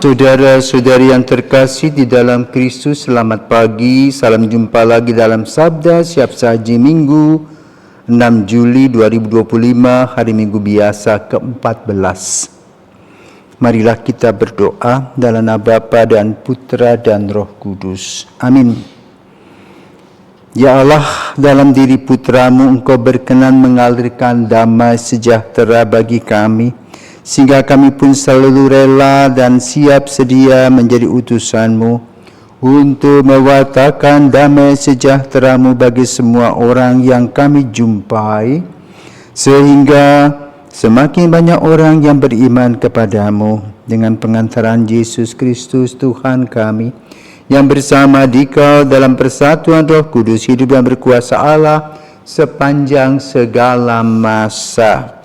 Saudara-saudari yang terkasih di dalam Kristus, selamat pagi. Salam jumpa lagi dalam Sabda Siap Saji Minggu 6 Juli 2025, hari Minggu biasa ke-14. Marilah kita berdoa dalam nama Bapa dan Putra dan Roh Kudus. Amin. Ya Allah, dalam diri Putramu Engkau berkenan mengalirkan damai sejahtera bagi kami, sehingga kami pun selalu rela dan siap sedia menjadi utusan-Mu untuk mewartakan damai sejahtera-Mu bagi semua orang yang kami jumpai, sehingga semakin banyak orang yang beriman kepadamu dengan pengantaran Yesus Kristus Tuhan kami, yang bersama Dikau dalam persatuan Roh Kudus hidup dan berkuasa Allah sepanjang segala masa.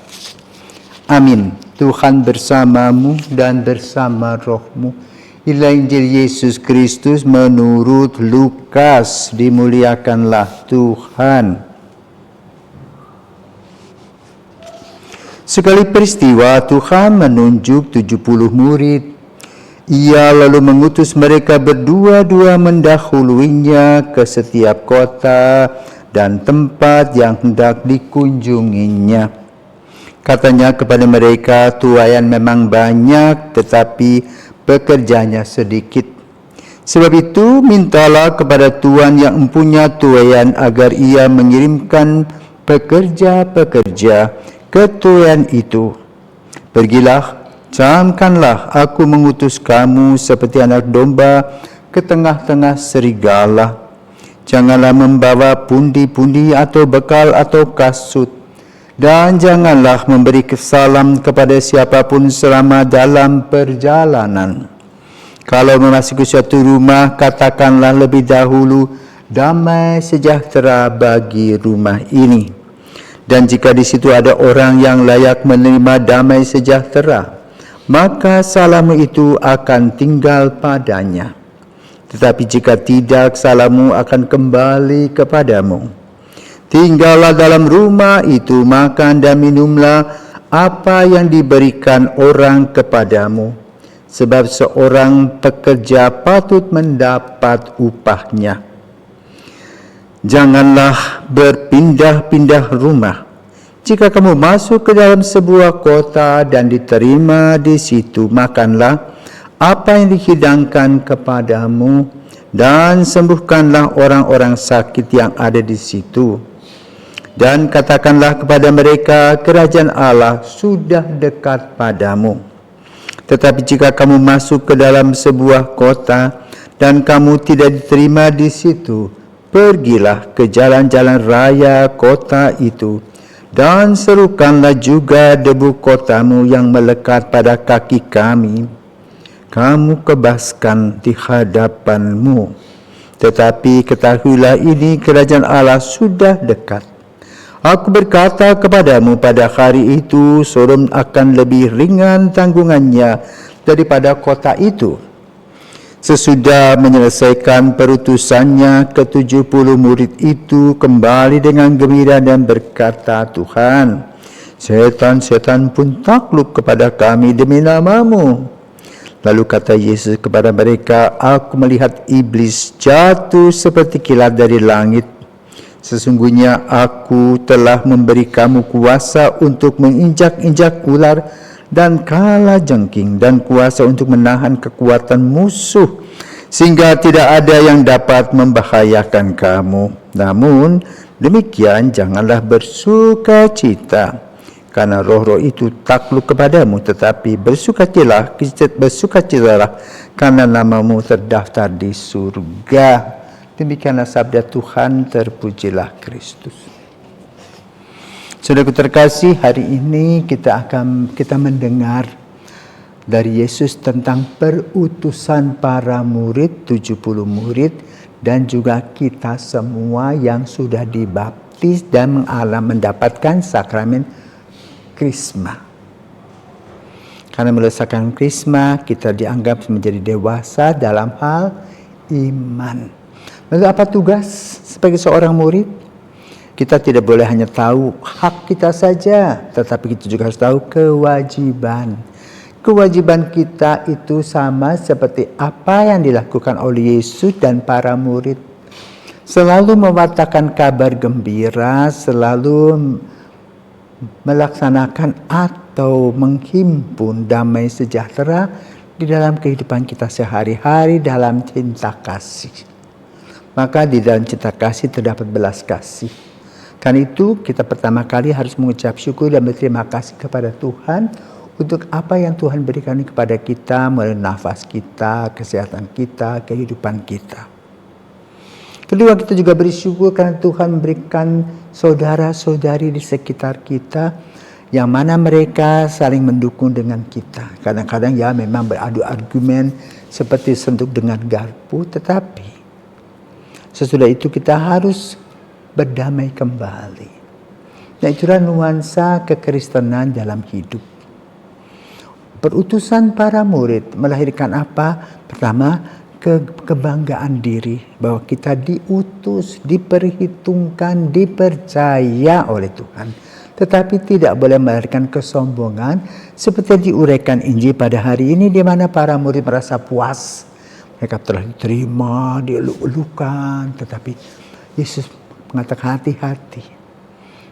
Amin. Tuhan bersamamu dan bersama rohmu. Inilah Injil Yesus Kristus menurut Lukas. Dimuliakanlah Tuhan. Sekali peristiwa Tuhan menunjuk 70 murid. Ia lalu mengutus mereka berdua-dua mendahuluinya ke setiap kota dan tempat yang hendak dikunjunginya. Katanya kepada mereka, tuaian memang banyak, tetapi pekerjanya sedikit. Sebab itu, mintalah kepada Tuhan yang mempunyai tuaian agar ia mengirimkan pekerja-pekerja ke tuaian itu. Pergilah, camkanlah aku mengutus kamu seperti anak domba ke tengah-tengah serigala. Janganlah membawa pundi-pundi atau bekal atau kasut. Dan janganlah memberi salam kepada siapapun selama dalam perjalanan. Kalau memasuki suatu rumah, katakanlah lebih dahulu, damai sejahtera bagi rumah ini. Dan jika di situ ada orang yang layak menerima damai sejahtera, maka salammu itu akan tinggal padanya. Tetapi jika tidak, salammu akan kembali kepadamu. Tinggallah dalam rumah itu, makan dan minumlah apa yang diberikan orang kepadamu. Sebab seorang pekerja patut mendapat upahnya. Janganlah berpindah-pindah rumah. Jika kamu masuk ke dalam sebuah kota dan diterima di situ, makanlah apa yang dihidangkan kepadamu dan sembuhkanlah orang-orang sakit yang ada di situ. Dan katakanlah kepada mereka, kerajaan Allah sudah dekat padamu. Tetapi jika kamu masuk ke dalam sebuah kota dan kamu tidak diterima di situ, pergilah ke jalan-jalan raya kota itu dan serukanlah juga debu kotamu yang melekat pada kaki kami. Kamu kebaskan di hadapanmu. Tetapi ketahuilah ini, kerajaan Allah sudah dekat. Aku berkata kepadamu, pada hari itu Sodom akan lebih ringan tanggungannya daripada kota itu. Sesudah menyelesaikan perutusannya, ke-70 murid itu kembali dengan gembira dan berkata, Tuhan, setan-setan pun takluk kepada kami demi nama-Mu. Lalu kata Yesus kepada mereka, aku melihat iblis jatuh seperti kilat dari langit. Sesungguhnya aku telah memberi kamu kuasa untuk menginjak-injak ular dan kalajengking, dan kuasa untuk menahan kekuatan musuh, sehingga tidak ada yang dapat membahayakan kamu. Namun demikian janganlah bersukacita, karena roh-roh itu takluk kepadamu, tetapi bersukacitalah karena namamu terdaftar di surga. Demikianlah sabda Tuhan, terpujilah Kristus. Saudaraku terkasih, hari ini kita mendengar dari Yesus tentang perutusan para murid, 70 murid, dan juga kita semua yang sudah dibaptis dan mendapatkan sakramen Krisma. Karena melalui sakramen Krisma, kita dianggap menjadi dewasa dalam hal iman. Lalu apa tugas sebagai seorang murid? Kita tidak boleh hanya tahu hak kita saja, tetapi kita juga harus tahu kewajiban. Kewajiban kita itu sama seperti apa yang dilakukan oleh Yesus dan para murid. Selalu mewartakan kabar gembira, selalu melaksanakan atau menghimpun damai sejahtera di dalam kehidupan kita sehari-hari dalam cinta kasih. Maka di dalam cinta kasih terdapat belas kasih. Karena itu kita pertama kali harus mengucap syukur dan berterima kasih kepada Tuhan untuk apa yang Tuhan berikan kepada kita melalui nafas kita, kesehatan kita, kehidupan kita. Kedua, kita juga bersyukur karena Tuhan memberikan saudara-saudari di sekitar kita yang mana mereka saling mendukung dengan kita. Kadang-kadang ya memang beradu argumen seperti senduk dengan garpu, tetapi sesudah itu kita harus berdamai kembali. Dan itulah nuansa kekristenan dalam hidup. Perutusan para murid melahirkan apa? Pertama, kebanggaan diri bahwa kita diutus, diperhitungkan, dipercaya oleh Tuhan. Tetapi tidak boleh melahirkan kesombongan seperti diuraikan Injil pada hari ini di mana para murid merasa puas. Mereka telah diterima, dieluk-elukan, tetapi Yesus mengatakan hati-hati.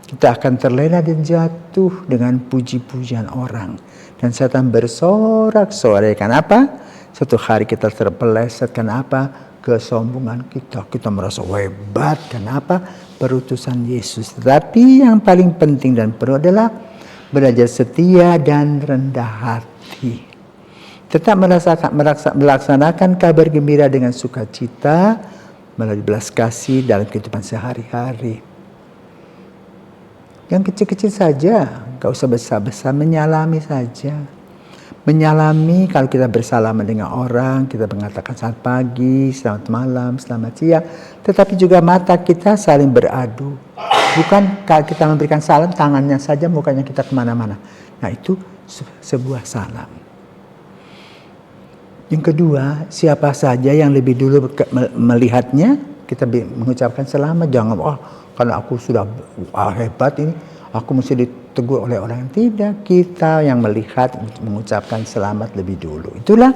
Kita akan terlena dan jatuh dengan puji-pujian orang. Dan setan bersorak-sorai. Kenapa? Suatu hari kita terpeleset. Kenapa? Kesombongan kita. Kita merasa hebat. Kenapa? Perutusan Yesus. Tetapi yang paling penting dan perlu adalah belajar setia dan rendah hati. Tetap melaksanakan kabar gembira dengan sukacita melalui belas kasih dalam kehidupan sehari-hari. Yang kecil-kecil saja, gak usah besar-besar, menyalami saja. Menyalami kalau kita bersalaman dengan orang, kita mengatakan selamat pagi, selamat malam, selamat siang. Tetapi juga mata kita saling beradu. Bukan kalau kita memberikan salam, tangannya saja, mukanya kita kemana-mana. Nah itu sebuah salam. Yang kedua, siapa saja yang lebih dulu melihatnya, kita mengucapkan selamat. Jangan, karena aku sudah hebat ini, aku mesti ditegur oleh orang. Tidak, kita yang melihat mengucapkan selamat lebih dulu. Itulah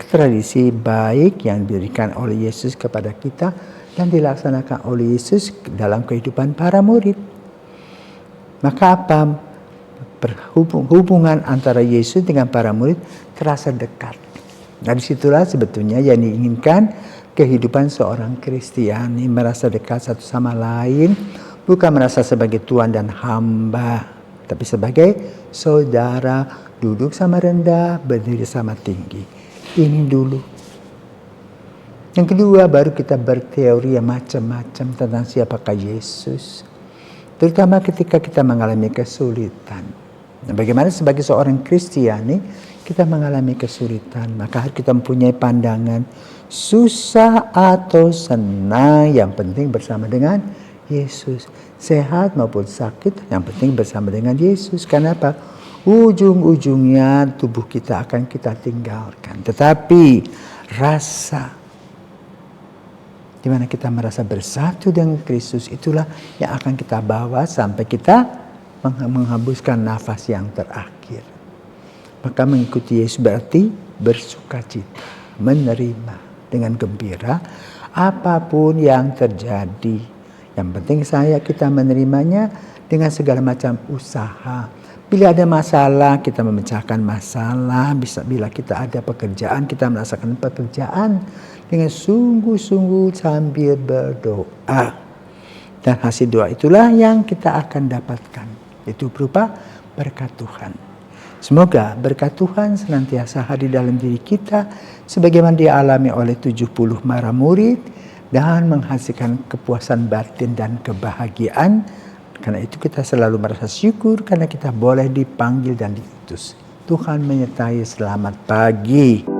tradisi baik yang diberikan oleh Yesus kepada kita dan dilaksanakan oleh Yesus dalam kehidupan para murid. Maka apa? Hubungan antara Yesus dengan para murid terasa dekat. Nah disitulah sebetulnya yang diinginkan kehidupan seorang Kristiani, merasa dekat satu sama lain, bukan merasa sebagai tuan dan hamba, tapi sebagai saudara, duduk sama rendah, berdiri sama tinggi. Ini dulu. Yang kedua, baru kita berteori yang macam-macam tentang siapakah Yesus. Terutama ketika kita mengalami kesulitan. Nah, bagaimana sebagai seorang Kristiani, kita mengalami kesulitan, maka harus kita mempunyai pandangan susah atau senang, yang penting bersama dengan Yesus. Sehat maupun sakit, yang penting bersama dengan Yesus. Kenapa? Ujung-ujungnya tubuh kita akan kita tinggalkan. Tetapi rasa di mana kita merasa bersatu dengan Kristus, itulah yang akan kita bawa sampai kita menghembuskan nafas yang terakhir. Maka mengikuti Yesus berarti bersukacita, menerima dengan gembira apapun yang terjadi. Yang penting kita menerimanya dengan segala macam usaha. Bila ada masalah, kita memecahkan masalah. Bila kita ada pekerjaan, kita merasakan pekerjaan dengan sungguh-sungguh sambil berdoa. Dan hasil doa itulah yang kita akan dapatkan. Itu berupa berkat Tuhan. Semoga berkat Tuhan senantiasa hadir dalam diri kita sebagaimana dialami oleh 70 para murid dan menghasilkan kepuasan batin dan kebahagiaan. Karena itu kita selalu merasa syukur karena kita boleh dipanggil dan diutus. Tuhan menyertai. Selamat pagi.